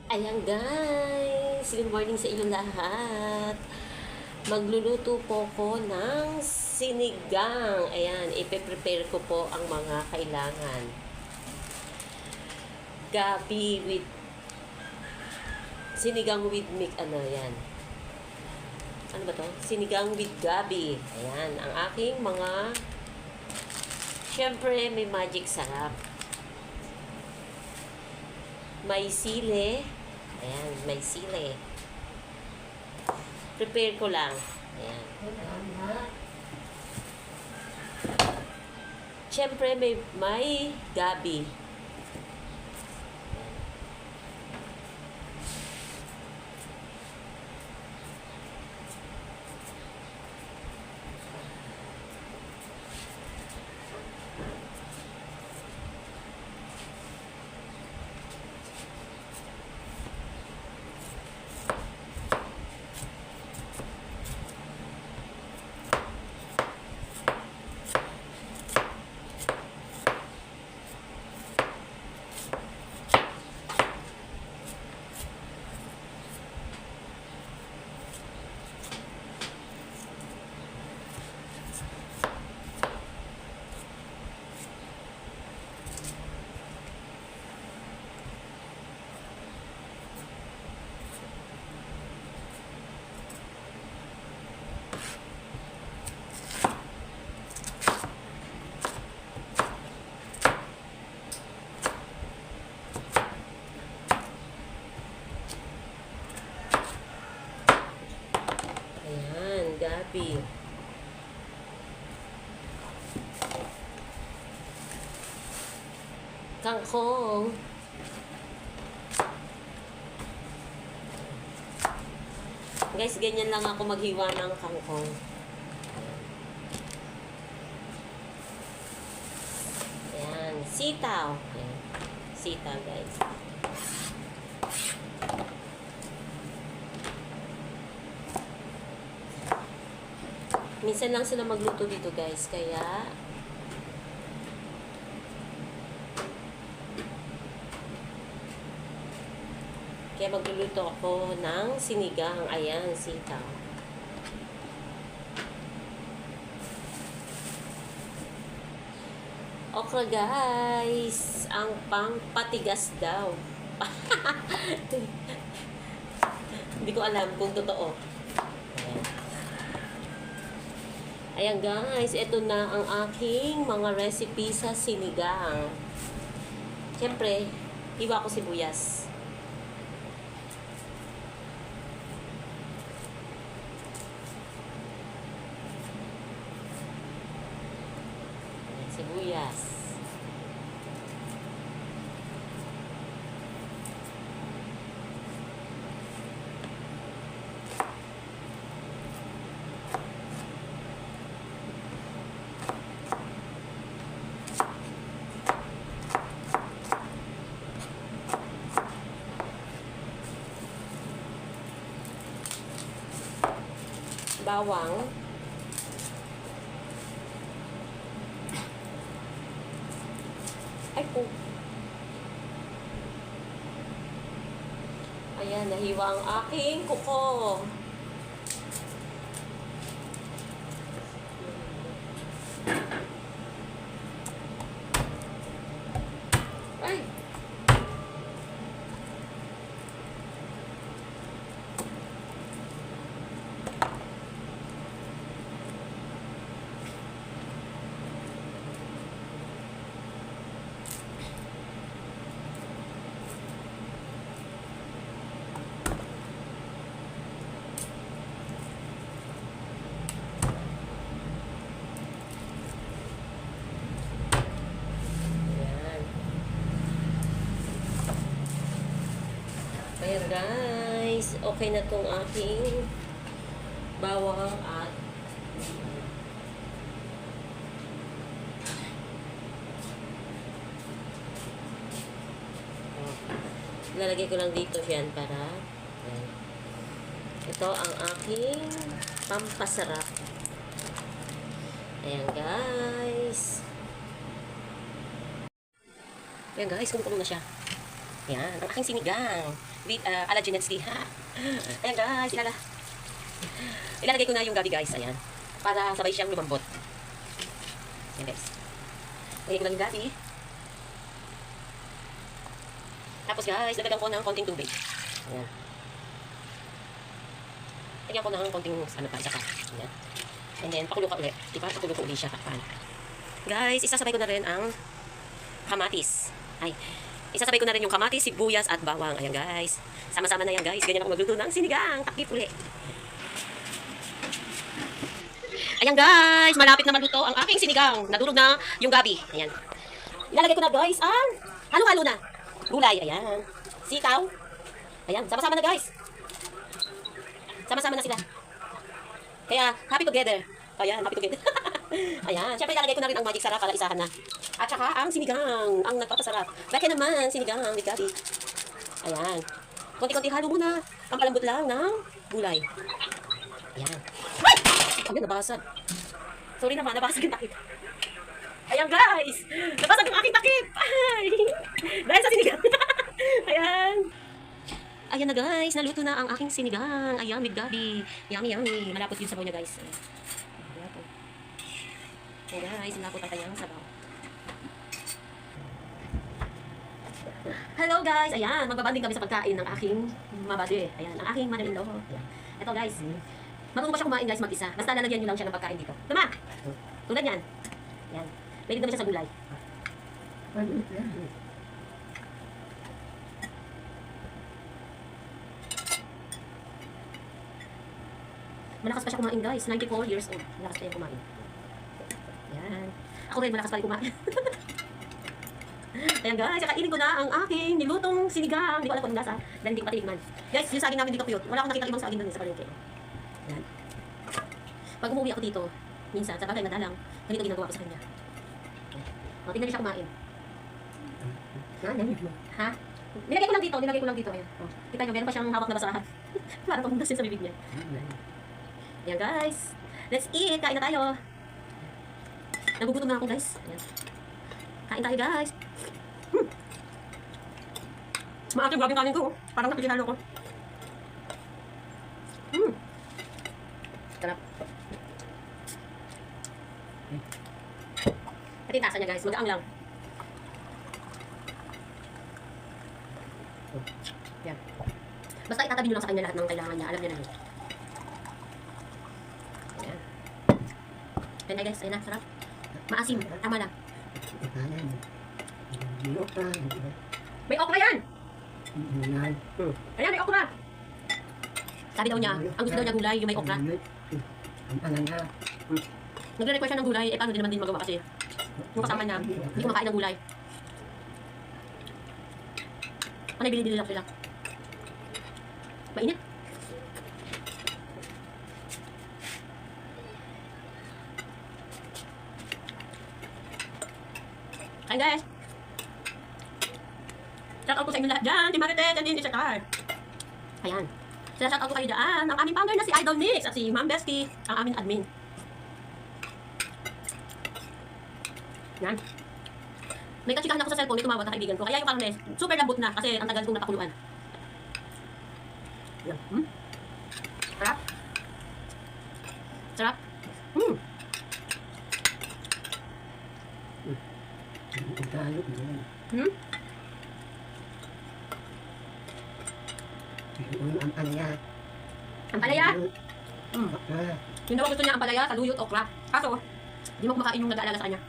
Ayan guys, good morning sa inyong lahat. Magluluto po ko ng sinigang. Ayan, ipe-prepare ko po ang mga kailangan. Gabi with sinigang with yan. Ano ba to? Sinigang with gabi. Ayan, ang aking mga syempre may magic sarap. May sile. Ayan, may sile. Prepare ko lang. Ayan. Siyempre, may gabi. Ayan, gabi. Kangkong. Guys, ganyan lang ako maghiwa ng kangkong. Ayan, sitaw. Ayan, sitaw guys. Minsan lang sila magluto dito guys, kaya magluluto ako ng sinigang. Ayan, sitaw. Okra guys, ang pangpatigas daw. Hindi ko alam kung totoo. Ayan guys, ito na ang aking mga recipe sa sinigang. Siyempre, iwa ko sibuyas. Sibuyas. Bawang. Ay po. Ayan, nahiwa ang aking kuko. Ay! Ayan guys, okay na tong aking bawang at lalagay ko lang dito yan para ayan. Ito ang aking pampasarap. Ayan guys. Ayan guys, kumukulong na siya. Yan, ang aking sinigang with ala Ginetsky, ha. Ayan guys, ilalagay ko na yung gabi guys, ayan. Para sabay siyang lumambot. Ayan guys. Lagay ko lang yung gabi. Tapos guys, lagyan ko ng konting tubig. Ayan. Lagyan ko ng konting ano pa, isa pa. Ayan. And then, pakulo ka ulit. Diba? Pakulo ko ulit siya. Takpan. Guys, isasabay ko na rin ang kamatis. Isasabay ko na rin yung kamatis, sibuyas at bawang. Ayan guys. Sama-sama na yan guys. Ganyan ako magluto ng sinigang. Takip ulit. Ayan guys, malapit na maluto ang aking sinigang. Nadurog na yung gabi. Ayan. Ilalagay ko na guys ang halo-halo na gulay. Ayan. Sitaw. Ayan, sama-sama na guys. Sama-sama na sila. Kaya, happy together. Ayan, happy together. Ayan, syempre ilalagay ko na rin ang magic sarap para isahan na. At saka ang sinigang, ang nagpapasarap. Bakit naman sinigang with gabi. Ayan. Konti-konti halo muna. Pampalambot lang ng gulay. Ayan. Ay! Ayan, nabasag. Sorry naman, nabasag yung takip. Ayan guys! Nabasag yung aking takip! Ay! Dahil sa sinigang. Ayan. Ayan na guys, naluto na ang aking sinigang. Ayan, with gabi. Yummy, yummy. Malapot yung sabaw niya guys. Malapot. Ayan guys, malapot ang kanyang sabaw. Hello guys! Ayan, magbabanding kami sa pagkain ng aking mabade. Ayan, ang aking mother-in-law. Ito guys, marunong pa siya kumain guys mag-isa. Basta lalagyan nyo lang siya ng pagkain dito. Tama! Tulad yan. Ayan. Mahilig naman siya sa gulay. Malakas pa siya kumain guys. 94 years old. Malakas pa siya kumain. Ayan. Ako rin malakas pa rin kumain. Ayan guys, kakainin ko na ang aking nilutong sinigang. Hindi ko alam kung lasa. Dahil hindi ko patiligman. Guys, yung saging namin dito cute. Wala akong nakita ibang saging doon sa palengke. Ayan. Pag umuwi ako dito, minsan, sa bagay madalang, ganito ginagawa ko sa kanya. O, tingnan niyo siya kumain. Ha? Nilagay ko lang dito. Ayan. O, kita niyo, meron pa siyang hawak na basahan. Para pamundasin sa bibig niya. Ayan guys. Let's eat. Kain na tayo. Nagugutom na ako guys. Ayan. Kain tayo guys. Maating grabe kanin ko. Parang napilihalo ko. Sarap. Ito yung tasa niya guys. Magaang lang. Yan. Basta itatabi nyo lang sa kanya lahat ng kailangan niya. Alam niya na yun. Ayan. Ayan guys. Ayan na. Sarap. Maasim. Tama lang. May okra yan! Ayan, may okra! Sabi daw niya, ang gusto daw niya gulay, yung may okra. Nagre-request siya ng gulay, paano din naman din magawa kasi yung kasama niya, hindi kumakain ng gulay. Panay bili-bili lang sila. Mainit. Kain guys! Shout out ko sa inyo lahat dyan, Team Marites and Indy Chatar. Ayan. Shout out ko kayo dyan, ang aming founder na si Idol Nix at si Ma'am Bestie, ang aming admin. Yan. May katsikahan ako sa cellphone, may tumawag na kaibigan ko. Kaya yung karne, super lambot na kasi ang tagal kong napakuluan. Yan. Sarap. Sarap. Ampalaya. Yung daw gusto niya ampalaya, saluyot, okra. Kaso, di mo kumakain yung nag-aalala sa kanya.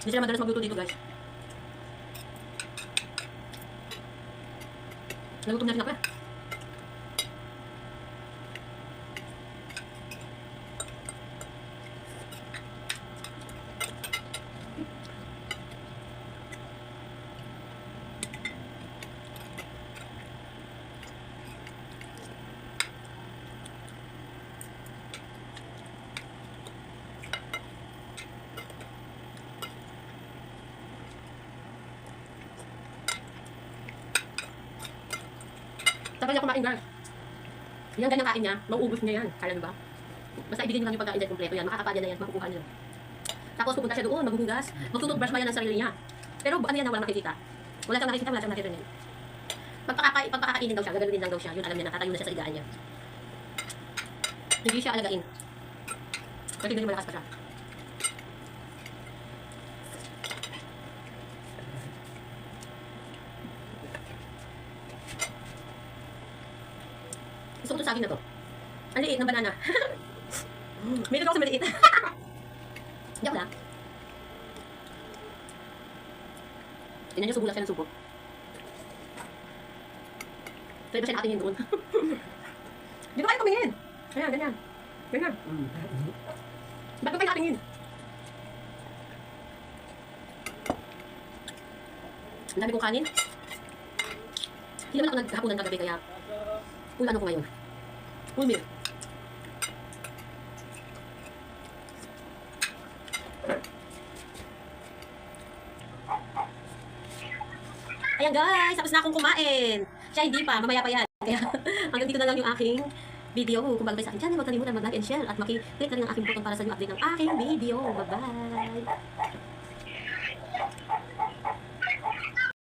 Hindi sila madalas magluto dito guys. Nagutom na rin ako eh. siya kumain, guys. Yan, ganyan kain niya. Mauubos niya yan. Kala niyo ba? Basta ibigay niyo lang yung pagkain dyan kompleto yan. Makakapa niya na yan. Makukuha niya. Tapos pupunta siya doon, maghuhugas. Magtututbrush pa yan ng sarili niya. Pero ano yan na walang makikita? Wala siyang nakikita, wala siyang nakikita niya. Pagpakakainin daw siya, gaganunin lang daw siya. Yun, alam niya, nakatayo na siya sa higaan niya. Hindi siya alagain. Kasi hindi malakas pa siya. Gusto ko to sa akin na to. Ang liit ng banana. May ako sa maliit. Hindi ako lang. Tingnan niyo, subo lang siya ng subo. Pwede ba siya nakatingin doon? Di ba kayo tumingin? Ayan, ganyan. Ganyan. Ba't ba kayo nakatingin? Ang dami kong kanin. Hindi naman ako naghapunan kagabi kaya full ano ko ngayon. Full meal. Ayan guys, tapos na akong kumain. Siya hindi pa, mamaya pa yan. Kaya hanggang dito na lang yung aking video. Kung bago kayo sa aking channel, huwag kalimutan mag-like and share at maki-click na rin ang aking button para sa new update ng aking video. Bye-bye!